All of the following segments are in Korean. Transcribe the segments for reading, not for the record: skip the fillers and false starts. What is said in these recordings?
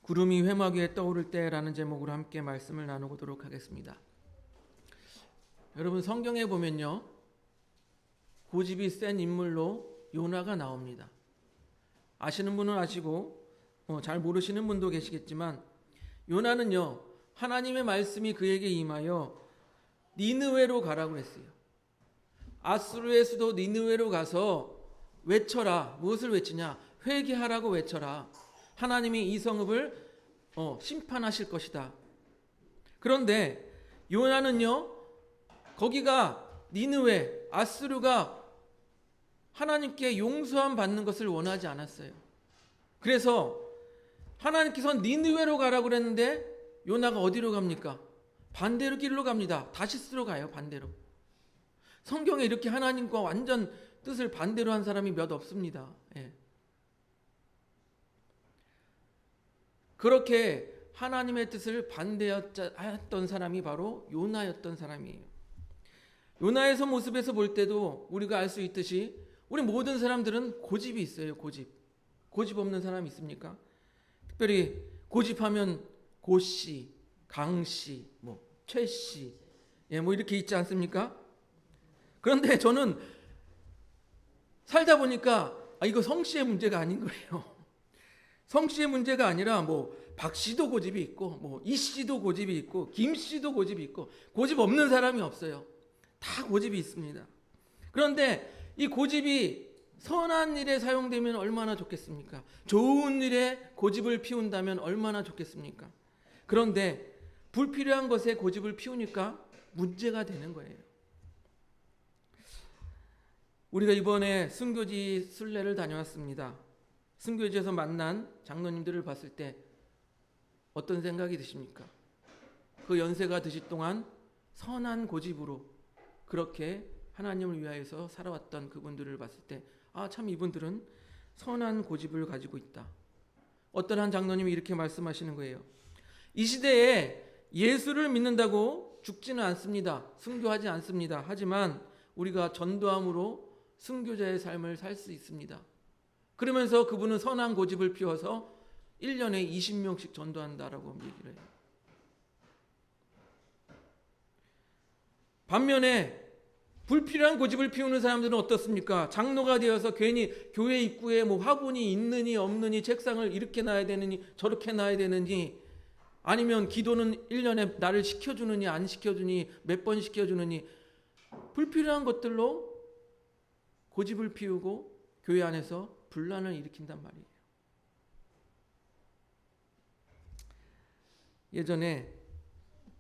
구름이 회막 위에 떠오를 때라는 제목으로 함께 말씀을 나누도록 하겠습니다. 여러분, 성경에 보면요, 고집이 센 인물로 요나가 나옵니다. 아시는 분은 아시고 잘 모르시는 분도 계시겠지만, 요나는요, 하나님의 말씀이 그에게 임하여 니느웨로 가라고 했어요. 아수르의 수도 니느웨로 가서 외쳐라. 무엇을 외치냐? 회개하라고 외쳐라. 하나님이 이 성읍을 심판하실 것이다. 그런데 요나는요, 거기가 니느웨, 아수르가 하나님께 용서함 받는 것을 원하지 않았어요. 그래서 하나님께서 니느웨로 가라고 그랬는데 요나가 어디로 갑니까? 반대로 길로 갑니다. 다시스로 가요. 반대로. 성경에 이렇게 하나님과 완전 뜻을 반대로 한 사람이 몇 없습니다. 예. 그렇게 하나님의 뜻을 반대했던 사람이 바로 요나였던 사람이에요. 요나의 모습에서 볼 때도 우리가 알 수 있듯이 우리 모든 사람들은 고집이 있어요. 고집 없는 사람 있습니까? 특별히 고집하면 고씨, 강씨, 최씨, 이렇게 있지 않습니까? 그런데 저는 살다 보니까 이거 성씨의 문제가 아닌 거예요. 성씨의 문제가 아니라 박씨도 고집이 있고 이씨도 고집이 있고 김씨도 고집이 있고 고집 없는 사람이 없어요. 다 고집이 있습니다. 그런데 이 고집이 선한 일에 사용되면 얼마나 좋겠습니까? 좋은 일에 고집을 피운다면 얼마나 좋겠습니까? 그런데 불필요한 것에 고집을 피우니까 문제가 되는 거예요. 우리가 이번에 순교지 순례를 다녀왔습니다. 순교지에서 만난 장로님들을 봤을 때 어떤 생각이 드십니까? 그 연세가 드실 동안 선한 고집으로 그렇게 하나님을 위하여서 살아왔던 그분들을 봤을 때 참 이분들은 선한 고집을 가지고 있다. 어떤 한 장로님이 이렇게 말씀하시는 거예요. 이 시대에 예수를 믿는다고 죽지는 않습니다. 순교하지 않습니다. 하지만 우리가 전도함으로 순교자의 삶을 살 수 있습니다. 그러면서 그분은 선한 고집을 피워서 1년에 20명씩 전도한다라고 얘기를 해요. 반면에 불필요한 고집을 피우는 사람들은 어떻습니까? 장로가 되어서 괜히 교회 입구에 화분이 있느니 없느니, 책상을 이렇게 놔야 되느니 저렇게 놔야 되느니, 아니면 기도는 1년에 나를 시켜주느니 안 시켜주니, 몇 번 시켜주느니, 불필요한 것들로 고집을 피우고 교회 안에서 분란을 일으킨단 말이에요. 예전에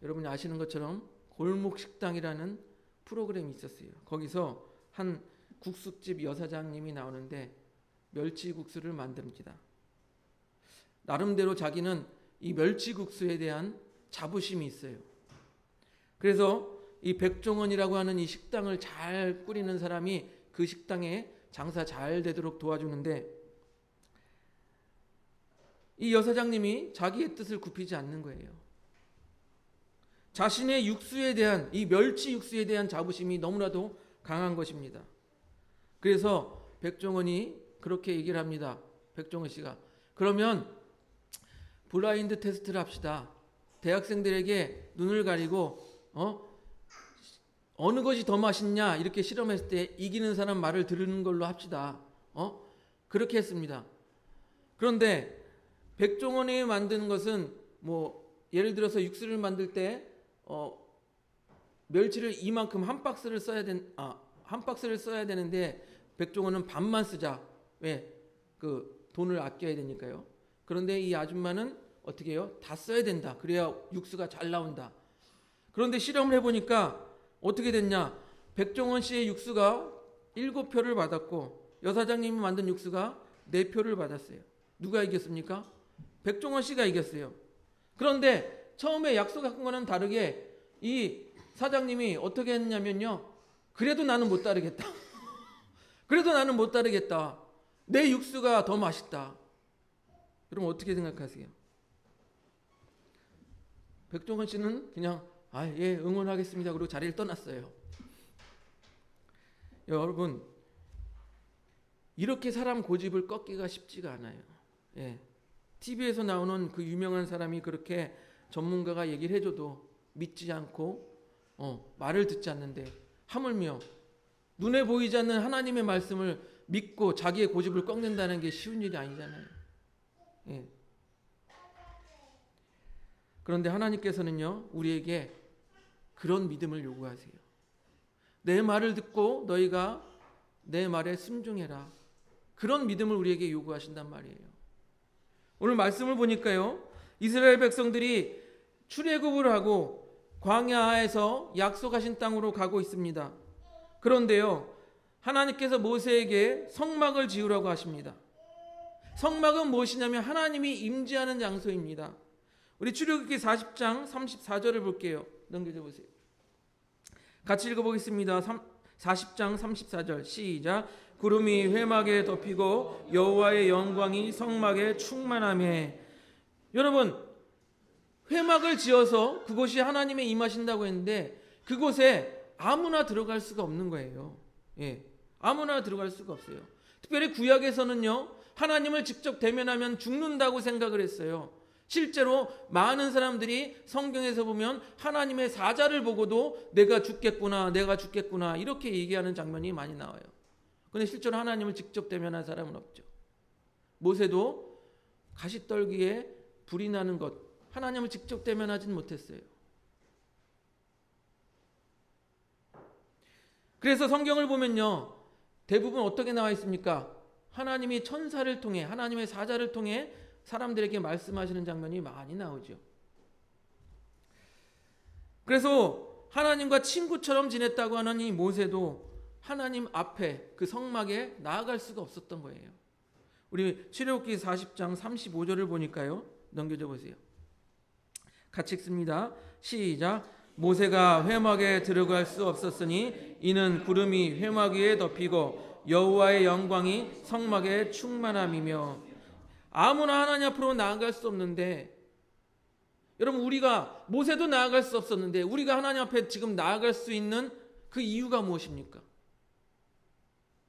여러분이 아시는 것처럼 골목식당이라는 프로그램이 있었어요. 거기서 한 국수집 여사장님이 나오는데 멸치국수를 만듭니다. 나름대로 자기는 이 멸치국수에 대한 자부심이 있어요. 그래서 이 백종원이라고 하는 이 식당을 잘 꾸리는 사람이 그 식당에 장사 잘 되도록 도와주는데, 이 여사장님이 자기의 뜻을 굽히지 않는 거예요. 자신의 육수에 대한, 이 멸치 육수에 대한 자부심이 너무나도 강한 것입니다. 그래서 백종원이 그렇게 얘기를 합니다. 백종원 씨가, 그러면 블라인드 테스트를 합시다. 대학생들에게 눈을 가리고 어느 것이 더 맛있냐 이렇게 실험했을 때 이기는 사람 말을 들은 걸로 합시다. 그렇게 했습니다. 그런데 백종원이 만드는 것은 예를 들어서 육수를 만들 때 멸치를 이만큼 한 박스를 써야 되는데 백종원은 반만 쓰자. 왜? 그 돈을 아껴야 되니까요. 그런데 이 아줌마는 어떻게 해요? 다 써야 된다. 그래야 육수가 잘 나온다. 그런데 실험을 해보니까 어떻게 됐냐? 백종원 씨의 육수가 7표를 받았고 여사장님이 만든 육수가 4표를 받았어요. 누가 이겼습니까? 백종원 씨가 이겼어요. 그런데 처음에 약속한 거는 다르게 이 사장님이 어떻게 했냐면요, 그래도 나는 못 따르겠다. 그래도 나는 못 따르겠다. 내 육수가 더 맛있다. 그럼 어떻게 생각하세요? 백종원 씨는 그냥 예, 응원하겠습니다. 그리고 자리를 떠났어요. 여러분, 이렇게 사람 고집을 꺾기가 쉽지가 않아요. 예. TV에서 나오는 그 유명한 사람이 그렇게 전문가가 얘기를 해줘도 믿지 않고 말을 듣지 않는데, 하물며 눈에 보이지 않는 하나님의 말씀을 믿고 자기의 고집을 꺾는다는 게 쉬운 일이 아니잖아요. 예. 그런데 하나님께서는요, 우리에게 그런 믿음을 요구하세요. 내 말을 듣고 너희가 내 말에 순종해라. 그런 믿음을 우리에게 요구하신단 말이에요. 오늘 말씀을 보니까요, 이스라엘 백성들이 출애굽을 하고 광야에서 약속하신 땅으로 가고 있습니다. 그런데요, 하나님께서 모세에게 성막을 지으라고 하십니다. 성막은 무엇이냐면 하나님이 임재하는 장소입니다. 우리 출애굽기 40장 34절을 볼게요. 넘겨줘 보세요. 같이 읽어보겠습니다. 40장 34절 시작. 구름이 회막에 덮이고 여호와의 영광이 성막에 충만하매. 여러분, 회막을 지어서 그곳이 하나님의 임하신다고 했는데 그곳에 아무나 들어갈 수가 없는 거예요. 예, 아무나 들어갈 수가 없어요. 특별히 구약에서는요, 하나님을 직접 대면하면 죽는다고 생각을 했어요. 실제로 많은 사람들이 성경에서 보면 하나님의 사자를 보고도 내가 죽겠구나, 내가 죽겠구나 이렇게 얘기하는 장면이 많이 나와요. 그런데 실제로 하나님을 직접 대면한 사람은 없죠. 모세도 가시떨기에 불이 나는 것, 하나님을 직접 대면하지는 못했어요. 그래서 성경을 보면요, 대부분 어떻게 나와 있습니까? 하나님이 천사를 통해, 하나님의 사자를 통해 사람들에게 말씀하시는 장면이 많이 나오죠. 그래서 하나님과 친구처럼 지냈다고 하는 이 모세도 하나님 앞에 그 성막에 나아갈 수가 없었던 거예요. 우리 출애굽기 40장 35절을 보니까요, 넘겨줘 보세요. 같이 읽습니다. 시작. 모세가 회막에 들어갈 수 없었으니 이는 구름이 회막 위에 덮이고 여호와의 영광이 성막에 충만함이며. 아무나 하나님 앞으로 나아갈 수 없는데, 여러분, 우리가 모세도 나아갈 수 없었는데 우리가 하나님 앞에 지금 나아갈 수 있는 그 이유가 무엇입니까?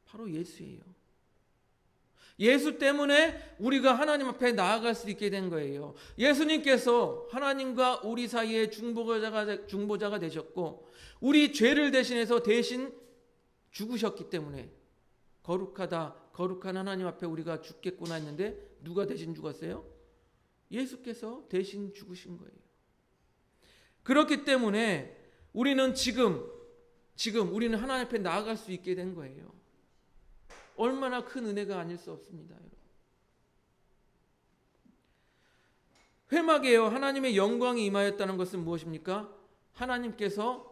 바로 예수예요. 예수 때문에 우리가 하나님 앞에 나아갈 수 있게 된 거예요. 예수님께서 하나님과 우리 사이에 중보자가 되셨고 우리 죄를 대신해서 대신 죽으셨기 때문에 거룩한 하나님 앞에 우리가 죽겠구나 했는데 누가 대신 죽었어요? 예수께서 대신 죽으신 거예요. 그렇기 때문에 우리는 지금 우리는 하나님 앞에 나아갈 수 있게 된 거예요. 얼마나 큰 은혜가 아닐 수 없습니다. 여러분. 회막에요, 하나님의 영광이 임하였다는 것은 무엇입니까? 하나님께서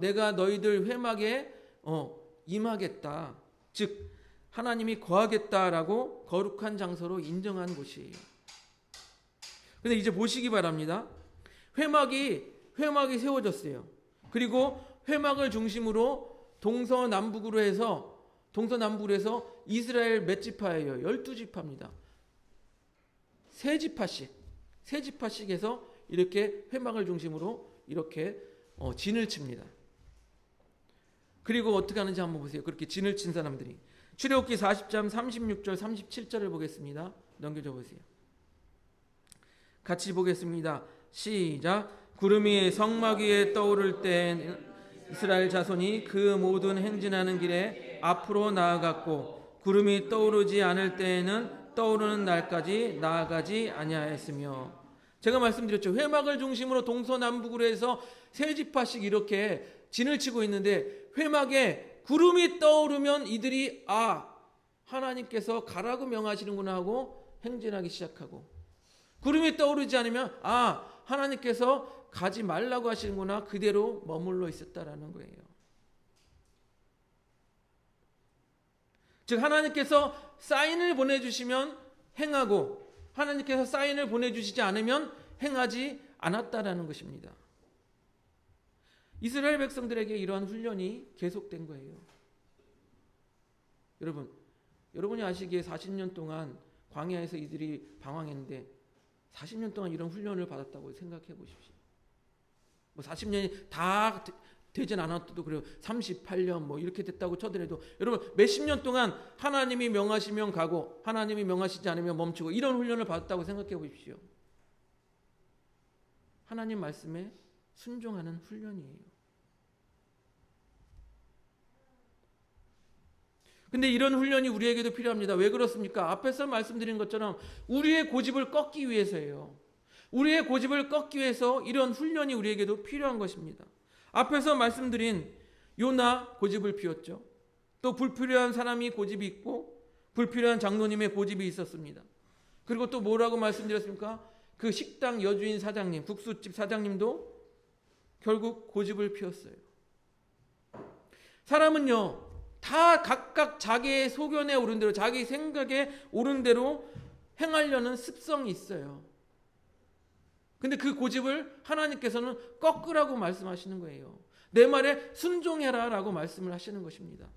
내가 너희들 회막에 임하겠다, 즉 하나님이 거하겠다라고 거룩한 장소로 인정한 곳이에요. 근데 이제 보시기 바랍니다. 회막이 세워졌어요. 그리고 회막을 중심으로 동서남북으로 해서 이스라엘 몇 지파예요? 12지파입니다. 세 지파씩 해서 이렇게 회막을 중심으로 이렇게 진을 칩니다. 그리고 어떻게 하는지 한번 보세요. 그렇게 진을 친 사람들이. 출애굽기 40장 36절 37절을 보겠습니다. 넘겨줘 보세요. 같이 보겠습니다. 시작. 구름이 성막 위에 떠오를 때 이스라엘 자손이 그 모든 행진하는 길에 앞으로 나아갔고 구름이 떠오르지 않을 때에는 떠오르는 날까지 나아가지 아니하였으며. 제가 말씀드렸죠. 회막을 중심으로 동서남북으로 해서 세 지파씩 이렇게 진을 치고 있는데 회막에 구름이 떠오르면 이들이 하나님께서 가라고 명하시는구나 하고 행진하기 시작하고, 구름이 떠오르지 않으면 하나님께서 가지 말라고 하시는구나, 그대로 머물러 있었다라는 거예요. 즉 하나님께서 사인을 보내주시면 행하고 하나님께서 사인을 보내주시지 않으면 행하지 않았다라는 것입니다. 이스라엘 백성들에게 이러한 훈련이 계속된 거예요. 여러분이 아시기에 40년 동안 광야에서 이들이 방황했는데 40년 동안 이런 훈련을 받았다고 생각해 보십시오. 40년이 다 되진 않았도 그래요. 38년 뭐 이렇게 됐다고 쳐더라도 여러분 몇십 년 동안 하나님이 명하시면 가고 하나님이 명하시지 않으면 멈추고 이런 훈련을 받았다고 생각해 보십시오. 하나님 말씀에 순종하는 훈련이에요. 근데 이런 훈련이 우리에게도 필요합니다. 왜 그렇습니까? 앞에서 말씀드린 것처럼 우리의 고집을 꺾기 위해서예요. 우리의 고집을 꺾기 위해서 이런 훈련이 우리에게도 필요한 것입니다. 앞에서 말씀드린 요나 고집을 피웠죠. 또 불필요한 사람이 고집이 있고 불필요한 장로님의 고집이 있었습니다. 그리고 또 뭐라고 말씀드렸습니까? 그 식당 여주인 사장님, 국수집 사장님도 결국 고집을 피웠어요. 사람은요, 다 각각 자기의 소견에 오른 대로, 자기 생각에 오른 대로 행하려는 습성이 있어요. 근데 그 고집을 하나님께서는 꺾으라고 말씀하시는 거예요. 내 말에 순종해라 라고 말씀을 하시는 것입니다.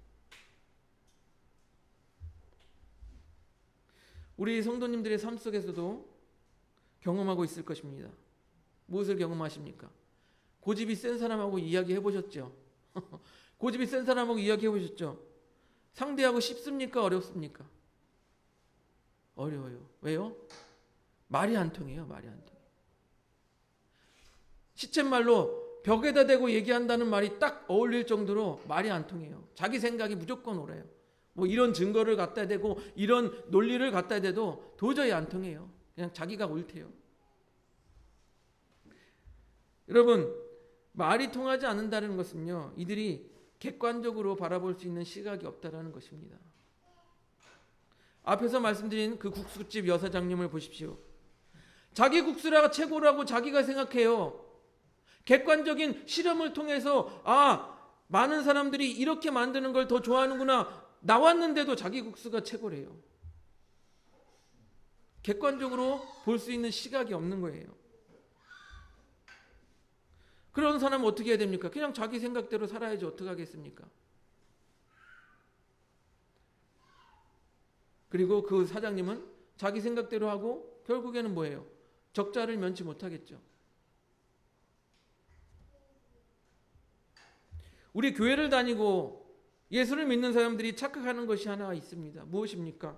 우리 성도님들의 삶 속에서도 경험하고 있을 것입니다. 무엇을 경험하십니까? 고집이 센 사람하고 이야기해 보셨죠? 고집이 센 사람하고 이야기해 보셨죠? 상대하고 쉽습니까? 어렵습니까? 어려워요. 왜요? 말이 안 통해요. 말이 안 통해요. 시쳇말로 벽에다 대고 얘기한다는 말이 딱 어울릴 정도로 말이 안 통해요. 자기 생각이 무조건 옳아요. 뭐 이런 증거를 갖다 대고 이런 논리를 갖다 대도 도저히 안 통해요. 그냥 자기가 옳대요. 여러분, 말이 통하지 않는다는 것은요, 이들이 객관적으로 바라볼 수 있는 시각이 없다라는 것입니다. 앞에서 말씀드린 그 국수집 여사장님을 보십시오. 자기 국수가 최고라고 자기가 생각해요. 객관적인 실험을 통해서 많은 사람들이 이렇게 만드는 걸 더 좋아하는구나 나왔는데도 자기 국수가 최고래요. 객관적으로 볼 수 있는 시각이 없는 거예요. 그런 사람은 어떻게 해야 됩니까? 그냥 자기 생각대로 살아야지 어떻게 하겠습니까? 그리고 그 사장님은 자기 생각대로 하고 결국에는 뭐예요? 적자를 면치 못하겠죠. 우리 교회를 다니고 예수를 믿는 사람들이 착각하는 것이 하나 있습니다. 무엇입니까?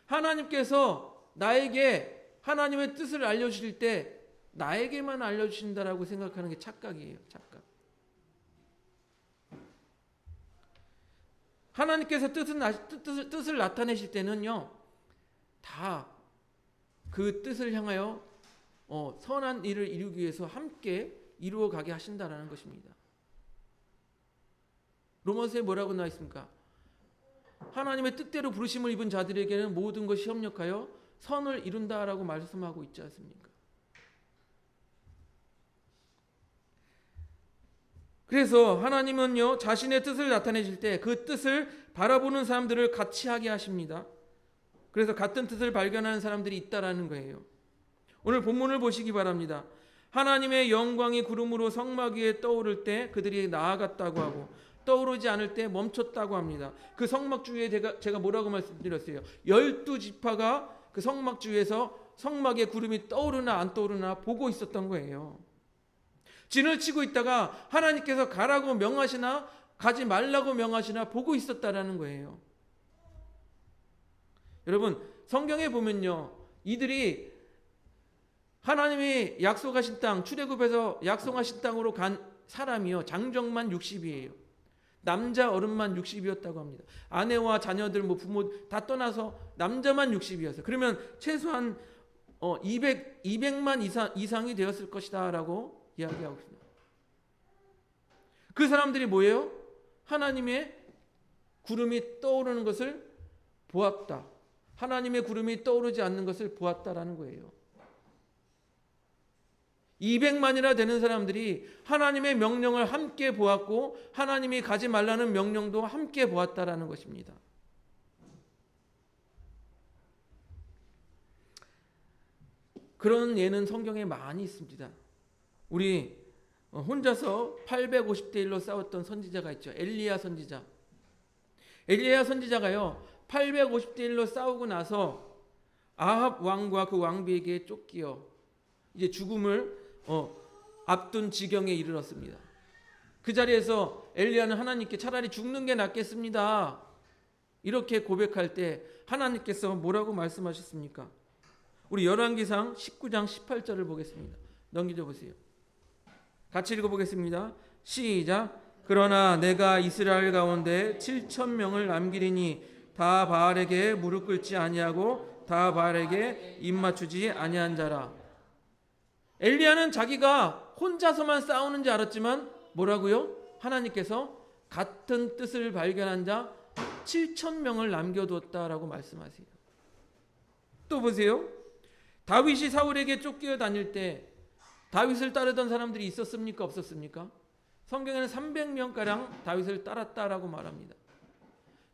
하나님께서 나에게 하나님의 뜻을 알려주실 때 나에게만 알려주신다라고 생각하는 게 착각이에요. 착각. 하나님께서 뜻을 나타내실 때는요, 다 그 뜻을 향하여 선한 일을 이루기 위해서 함께 이루어가게 하신다라는 것입니다. 로마서에 뭐라고 나와 있습니까? 하나님의 뜻대로 부르심을 입은 자들에게는 모든 것이 협력하여 선을 이룬다라고 말씀하고 있지 않습니까? 그래서 하나님은요, 자신의 뜻을 나타내실 때 그 뜻을 바라보는 사람들을 같이 하게 하십니다. 그래서 같은 뜻을 발견하는 사람들이 있다라는 거예요. 오늘 본문을 보시기 바랍니다. 하나님의 영광이 구름으로 성막 위에 떠오를 때 그들이 나아갔다고 하고 떠오르지 않을 때 멈췄다고 합니다. 그 성막 주위에 제가 뭐라고 말씀드렸어요? 12지파가 그 성막 주위에서 성막에 구름이 떠오르나 안 떠오르나 보고 있었던 거예요. 진을 치고 있다가 하나님께서 가라고 명하시나 가지 말라고 명하시나 보고 있었다라는 거예요. 여러분, 성경에 보면요, 이들이 하나님이 약속하신 땅, 출애굽에서 약속하신 땅으로 간 사람이요, 장정만 60이에요. 남자 어른만 60이었다고 합니다. 아내와 자녀들, 부모 다 떠나서 남자만 60이었어요. 그러면 최소한 200만 이상이 되었을 것이다 라고 이야기하고 있습니다. 그 사람들이 뭐예요? 하나님의 구름이 떠오르는 것을 보았다. 하나님의 구름이 떠오르지 않는 것을 보았다라는 거예요. 200만이나 되는 사람들이 하나님의 명령을 함께 보았고 하나님이 가지 말라는 명령도 함께 보았다라는 것입니다. 그런 예는 성경에 많이 있습니다. 우리 혼자서 850대 1로 싸웠던 선지자가 있죠. 엘리야 선지자. 엘리야 선지자가요, 850대 1로 싸우고 나서 아합 왕과 그 왕비에게 쫓기어 이제 죽음을 앞둔 지경에 이르렀습니다. 그 자리에서 엘리야는 하나님께 차라리 죽는 게 낫겠습니다. 이렇게 고백할 때 하나님께서 뭐라고 말씀하셨습니까? 우리 열왕기상 19장 18절을 보겠습니다. 넘기져 보세요. 같이 읽어보겠습니다. 시작. 그러나 내가 이스라엘 가운데 7,000명을 남기리니 다 바알에게 무릎 꿇지 아니하고 다 바알에게 입 맞추지 아니한 자라. 엘리야는 자기가 혼자서만 싸우는 줄 알았지만 뭐라고요? 하나님께서 같은 뜻을 발견한 자 7,000명을 남겨두었다라고 말씀하세요. 또 보세요. 다윗이 사울에게 쫓겨 다닐 때 다윗을 따르던 사람들이 있었습니까? 없었습니까? 성경에는 300명가량 다윗을 따랐다라고 말합니다.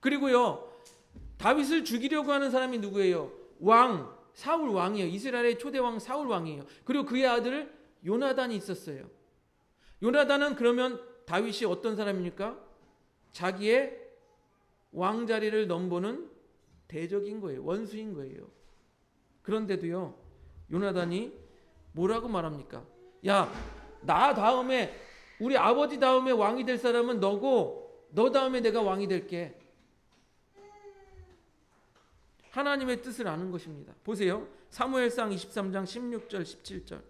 그리고요, 다윗을 죽이려고 하는 사람이 누구예요? 사울 왕이에요. 이스라엘의 초대왕 사울 왕이에요. 그리고 그의 아들 요나단이 있었어요. 요나단은 그러면 다윗이 어떤 사람입니까? 자기의 왕자리를 넘보는 대적인 거예요. 원수인 거예요. 그런데도요, 요나단이 뭐라고 말합니까? 야, 나 다음에, 우리 아버지 다음에 왕이 될 사람은 너고, 너 다음에 내가 왕이 될게. 하나님의 뜻을 아는 것입니다. 보세요. 사무엘상 23장 16절 17절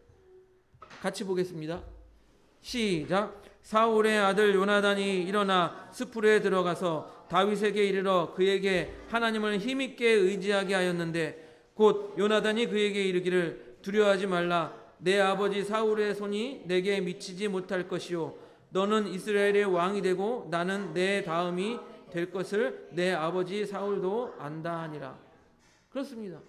같이 보겠습니다. 시작. 사울의 아들 요나단이 일어나 스풀에 들어가서 다윗에게 이르러 그에게 하나님을 힘있게 의지하게 하였는데 곧 요나단이 그에게 이르기를 두려워하지 말라. 내 아버지 사울의 손이 내게 미치지 못할 것이요 너는 이스라엘의 왕이 되고 나는 내 다음이 될 것을 내 아버지 사울도 안다 하니라. 그렇습니다.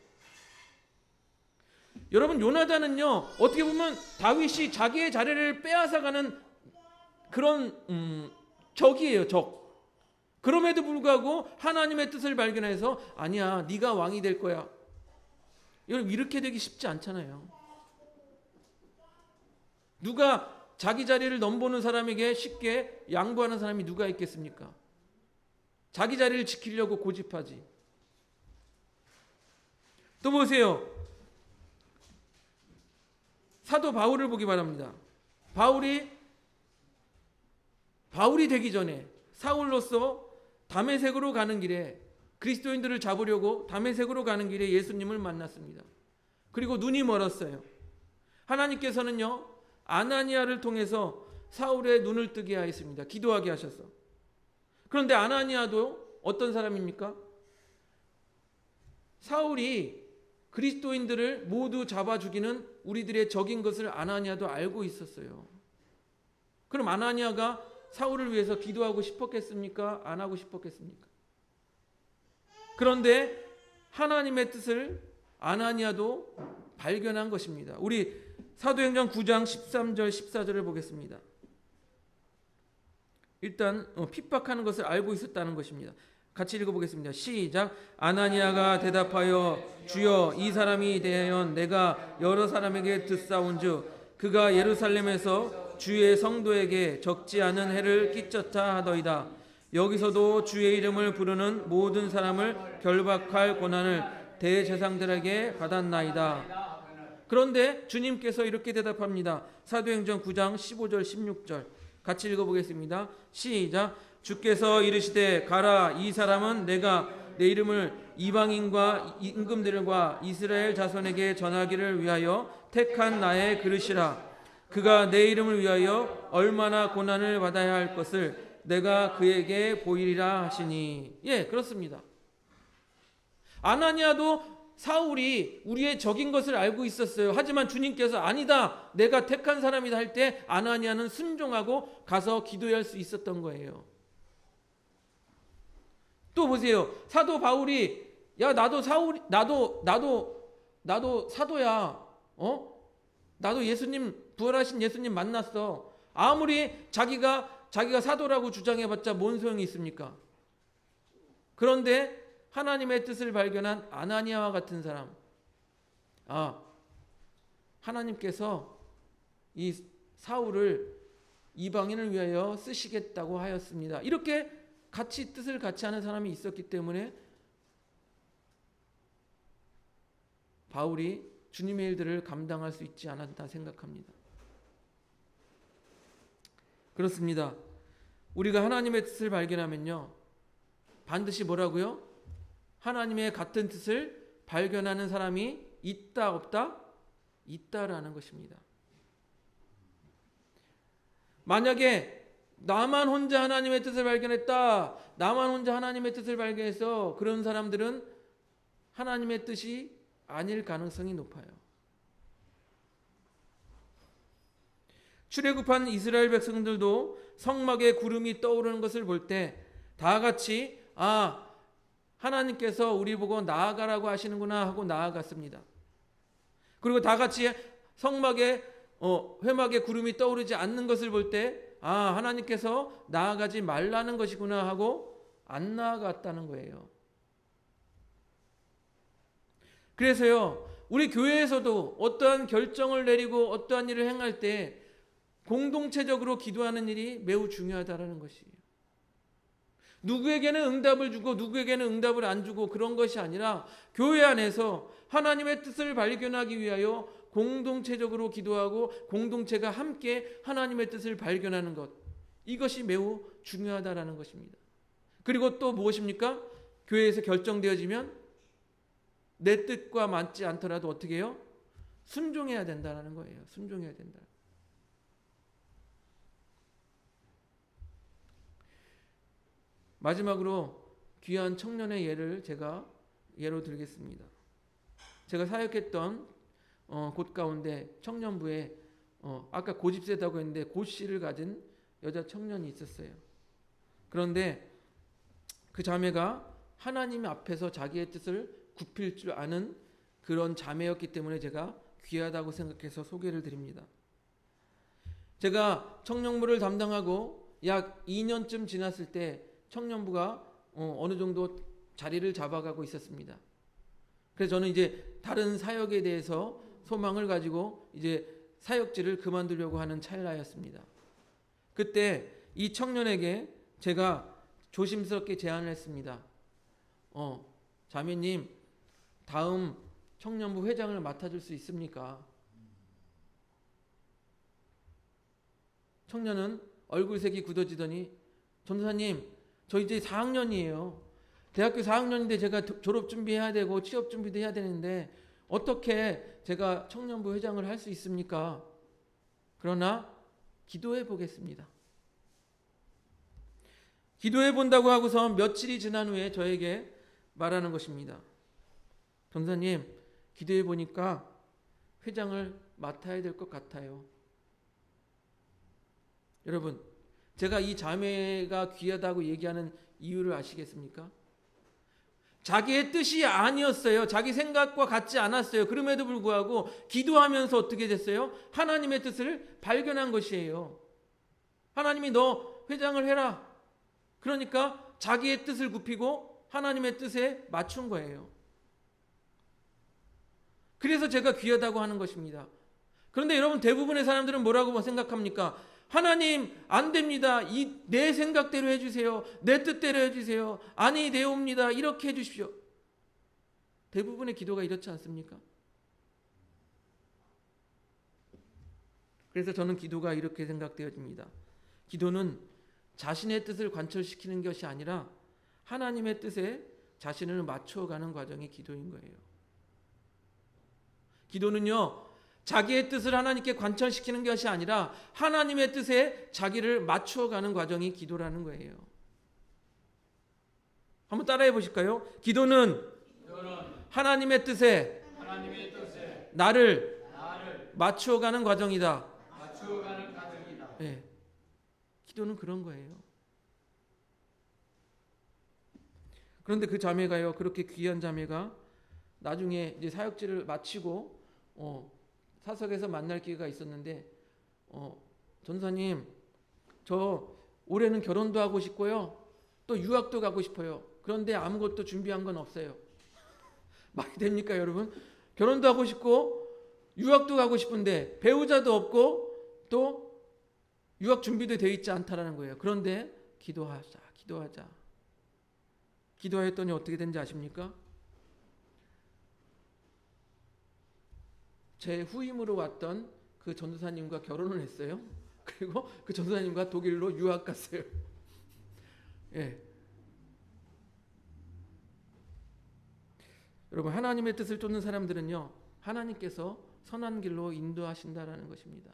여러분, 요나단은요, 어떻게 보면 다윗이 자기의 자리를 빼앗아가는 그런 적이에요. 적. 그럼에도 불구하고 하나님의 뜻을 발견해서 아니야, 네가 왕이 될 거야. 여러분, 이렇게 되기 쉽지 않잖아요. 누가 자기 자리를 넘보는 사람에게 쉽게 양보하는 사람이 누가 있겠습니까? 자기 자리를 지키려고 고집하지. 또 보세요. 사도 바울을 보기 바랍니다. 바울이 되기 전에 사울로서 다메섹으로 가는 길에 그리스도인들을 잡으려고 다메섹으로 가는 길에 예수님을 만났습니다. 그리고 눈이 멀었어요. 하나님께서는요, 아나니아를 통해서 사울의 눈을 뜨게 하였습니다. 기도하게 하셔서. 그런데 아나니아도 어떤 사람입니까? 사울이 그리스도인들을 모두 잡아 죽이는 우리들의 적인 것을 아나니아도 알고 있었어요. 그럼 아나니아가 사울을 위해서 기도하고 싶었겠습니까? 안 하고 싶었겠습니까? 그런데 하나님의 뜻을 아나니아도 발견한 것입니다. 우리 사도행전 9장 13절 14절을 보겠습니다. 일단 핍박하는 것을 알고 있었다는 것입니다. 같이 읽어보겠습니다. 시작. 아나니아가 대답하여 주여 이 사람이 대하여 내가 여러 사람에게 듣사온즉 그가 예루살렘에서 주의 성도에게 적지 않은 해를 끼쳤다 하더이다. 여기서도 주의 이름을 부르는 모든 사람을 결박할 권한을 대제사장들에게 받았나이다. 그런데 주님께서 이렇게 대답합니다. 사도행전 9장 15절 16절 같이 읽어보겠습니다. 시작. 주께서 이르시되 가라. 이 사람은 내가 내 이름을 이방인과 임금들과 이스라엘 자손에게 전하기를 위하여 택한 나의 그릇이라. 그가 내 이름을 위하여 얼마나 고난을 받아야 할 것을 내가 그에게 보이리라 하시니. 예, 그렇습니다. 아나니아도 사울이 우리의 적인 것을 알고 있었어요. 하지만 주님께서 아니다, 내가 택한 사람이다 할 때 아나니아는 순종하고 가서 기도해야 할 수 있었던 거예요. 또 보세요. 사도 바울이 야 나도 사도야. 나도 예수님, 부활하신 예수님 만났어. 아무리 자기가 사도라고 주장해봤자 뭔 소용이 있습니까? 그런데 하나님의 뜻을 발견한 아나니아와 같은 사람, 하나님께서 이 사울을 이방인을 위하여 쓰시겠다고 하였습니다. 이렇게 뜻을 같이 하는 사람이 있었기 때문에 바울이 주님의 일들을 감당할 수 있지 않았다 생각합니다. 그렇습니다. 우리가 하나님의 뜻을 발견하면요, 반드시 뭐라고요? 하나님의 같은 뜻을 발견하는 사람이 있다 없다? 있다라는 것입니다. 만약에 나만 혼자 하나님의 뜻을 발견했다, 나만 혼자 하나님의 뜻을 발견해서 그런 사람들은 하나님의 뜻이 아닐 가능성이 높아요. 출애굽한 이스라엘 백성들도 성막에 구름이 떠오르는 것을 볼 때 다 같이 하나님께서 우리 보고 나아가라고 하시는구나 하고 나아갔습니다. 그리고 다 같이 성막에 회막에 구름이 떠오르지 않는 것을 볼 때 하나님께서 나아가지 말라는 것이구나 하고 안 나아갔다는 거예요. 그래서요, 우리 교회에서도 어떠한 결정을 내리고 어떠한 일을 행할 때 공동체적으로 기도하는 일이 매우 중요하다는 것이에요. 누구에게는 응답을 주고 누구에게는 응답을 안 주고 그런 것이 아니라 교회 안에서 하나님의 뜻을 발견하기 위하여 공동체적으로 기도하고 공동체가 함께 하나님의 뜻을 발견하는 것, 이것이 매우 중요하다는 것입니다. 그리고 또 무엇입니까? 교회에서 결정되어지면 내 뜻과 맞지 않더라도 어떻게 해요? 순종해야 된다는 거예요. 순종해야 된다. 마지막으로 귀한 청년의 예를 제가 예로 들겠습니다. 제가 사역했던 곳 가운데 청년부에 아까 고집세다고 했는데 고씨를 가진 여자 청년이 있었어요. 그런데 그 자매가 하나님 앞에서 자기의 뜻을 굽힐 줄 아는 그런 자매였기 때문에 제가 귀하다고 생각해서 소개를 드립니다. 제가 청년부를 담당하고 약 2년쯤 지났을 때 청년부가 어느 정도 자리를 잡아가고 있었습니다. 그래서 저는 이제 다른 사역에 대해서 소망을 가지고 이제 사역지를 그만두려고 하는 찰나였습니다. 그때 이 청년에게 제가 조심스럽게 제안을 했습니다. 자매님, 다음 청년부 회장을 맡아줄 수 있습니까? 청년은 얼굴색이 굳어지더니 전도사님, 저 이제 4학년이에요. 대학교 4학년인데 제가 졸업 준비해야 되고 취업 준비도 해야 되는데 어떻게 제가 청년부 회장을 할 수 있습니까? 그러나 기도해 보겠습니다. 기도해 본다고 하고서 며칠이 지난 후에 저에게 말하는 것입니다. 전도사님, 기도해 보니까 회장을 맡아야 될 것 같아요. 여러분, 제가 이 자매가 귀하다고 얘기하는 이유를 아시겠습니까? 자기의 뜻이 아니었어요. 자기 생각과 같지 않았어요. 그럼에도 불구하고 기도하면서 어떻게 됐어요? 하나님의 뜻을 발견한 것이에요. 하나님이 너 회장을 해라. 그러니까 자기의 뜻을 굽히고 하나님의 뜻에 맞춘 거예요. 그래서 제가 귀하다고 하는 것입니다. 그런데 여러분, 대부분의 사람들은 뭐라고 생각합니까? 하나님, 안 됩니다. 내 생각대로 해주세요. 내 뜻대로 해주세요. 아니 되옵니다. 이렇게 해주십시오. 대부분의 기도가 이렇지 않습니까? 그래서 저는 기도가 이렇게 생각되어집니다. 기도는 자신의 뜻을 관철시키는 것이 아니라 하나님의 뜻에 자신을 맞춰가는 과정이 기도인 거예요. 기도는요, 자기의 뜻을 하나님께 관철시키는 것이 아니라 하나님의 뜻에 자기를 맞추어가는 과정이 기도라는 거예요. 한번 따라해 보실까요? 기도는 하나님의 뜻에 나를 맞추어가는 과정이다. 네. 기도는 그런 거예요. 그런데 그 자매가요, 그렇게 귀한 자매가 나중에 이제 사역지를 마치고 사석에서 만날 기회가 있었는데 전사님, 저 올해는 결혼도 하고 싶고요, 또 유학도 가고 싶어요. 그런데 아무것도 준비한 건 없어요. 말이 됩니까 여러분? 결혼도 하고 싶고 유학도 가고 싶은데 배우자도 없고 또 유학 준비도 되어 있지 않다라는 거예요. 그런데 기도하자. 기도하였더니 어떻게 된지 아십니까? 제 후임으로 왔던 그 전도사님과 결혼을 했어요. 그리고 그 전도사님과 독일로 유학 갔어요. 예. 여러분, 하나님의 뜻을 쫓는 사람들은요, 하나님께서 선한 길로 인도하신다라는 것입니다.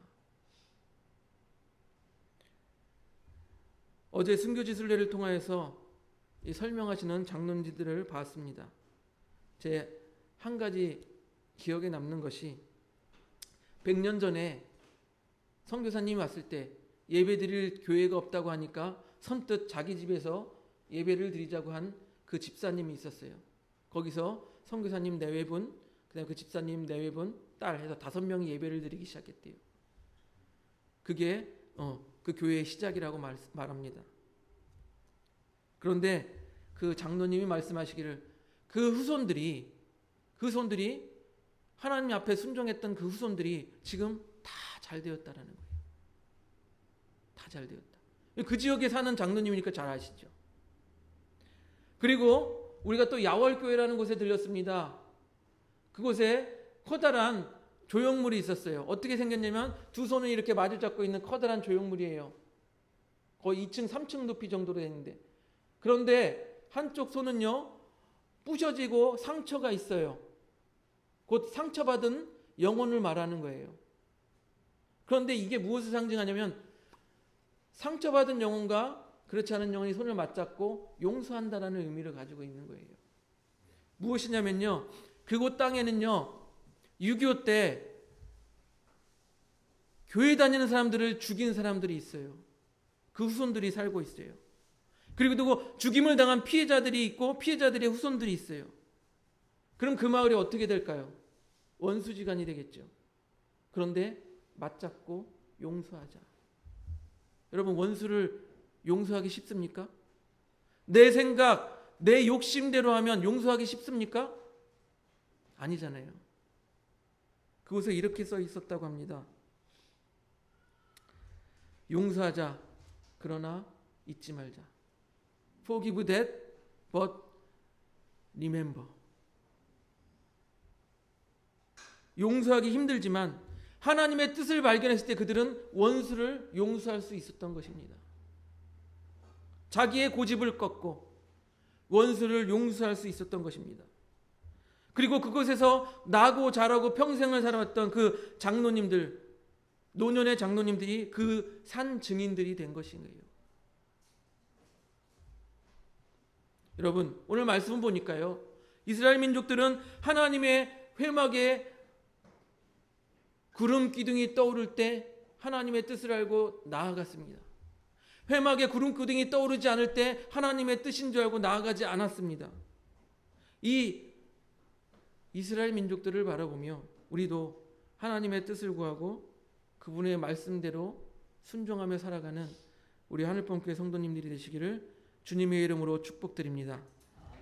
어제 순교지순례를 통하여서 이 설명하시는 장론지들을 봤습니다. 제 한 가지 기억에 남는 것이 100년 전에 선교사님이 왔을 때 예배 드릴 교회가 없다고 하니까 선뜻 자기 집에서 예배를 드리자고 한 그 집사님이 있었어요. 거기서 선교사님 4분, 그다음에 그 집사님 4분, 딸 해서 5명이 예배를 드리기 시작했대요. 그게 그 교회의 시작이라고 말합니다. 그런데 그 장로님이 말씀하시기를 그 후손들이 하나님 앞에 순종했던 그 후손들이 지금 다 잘 되었다라는 거예요. 다 잘 되었다. 그 지역에 사는 장로님이니까 잘 아시죠. 그리고 우리가 또 야월교회라는 곳에 들렸습니다. 그곳에 커다란 조형물이 있었어요. 어떻게 생겼냐면 두 손을 이렇게 마주 잡고 있는 커다란 조형물이에요. 거의 2층, 3층 높이 정도로 되는데, 그런데 한쪽 손은요 부셔지고 상처가 있어요. 곧 상처받은 영혼을 말하는 거예요. 그런데 이게 무엇을 상징하냐면 상처받은 영혼과 그렇지 않은 영혼이 손을 맞잡고 용서한다라는 의미를 가지고 있는 거예요. 무엇이냐면요, 그곳 땅에는요 6.25 때 교회 다니는 사람들을 죽인 사람들이 있어요. 그 후손들이 살고 있어요. 그리고 또 죽임을 당한 피해자들이 있고 피해자들의 후손들이 있어요. 그럼 그 마을이 어떻게 될까요? 원수지간이 되겠죠. 그런데 맞잡고 용서하자. 여러분, 원수를 용서하기 쉽습니까? 내 생각, 내 욕심대로 하면 용서하기 쉽습니까? 아니잖아요. 그곳에 이렇게 써 있었다고 합니다. 용서하자. 그러나 잊지 말자. Forgive that, but remember. 용서하기 힘들지만 하나님의 뜻을 발견했을 때 그들은 원수를 용서할 수 있었던 것입니다. 자기의 고집을 꺾고 원수를 용서할 수 있었던 것입니다. 그리고 그곳에서 나고 자라고 평생을 살아왔던 그 장로님들, 노년의 장로님들이 그 산 증인들이 된 것인 거예요. 여러분, 오늘 말씀 보니까요, 이스라엘 민족들은 하나님의 회막에 구름 기둥이 떠오를 때 하나님의 뜻을 알고 나아갔습니다. 회막에 구름 기둥이 떠오르지 않을 때 하나님의 뜻인 줄 알고 나아가지 않았습니다. 이 이스라엘 민족들을 바라보며 우리도 하나님의 뜻을 구하고 그분의 말씀대로 순종하며 살아가는 우리 하늘범교회 성도님들이 되시기를 주님의 이름으로 축복드립니다.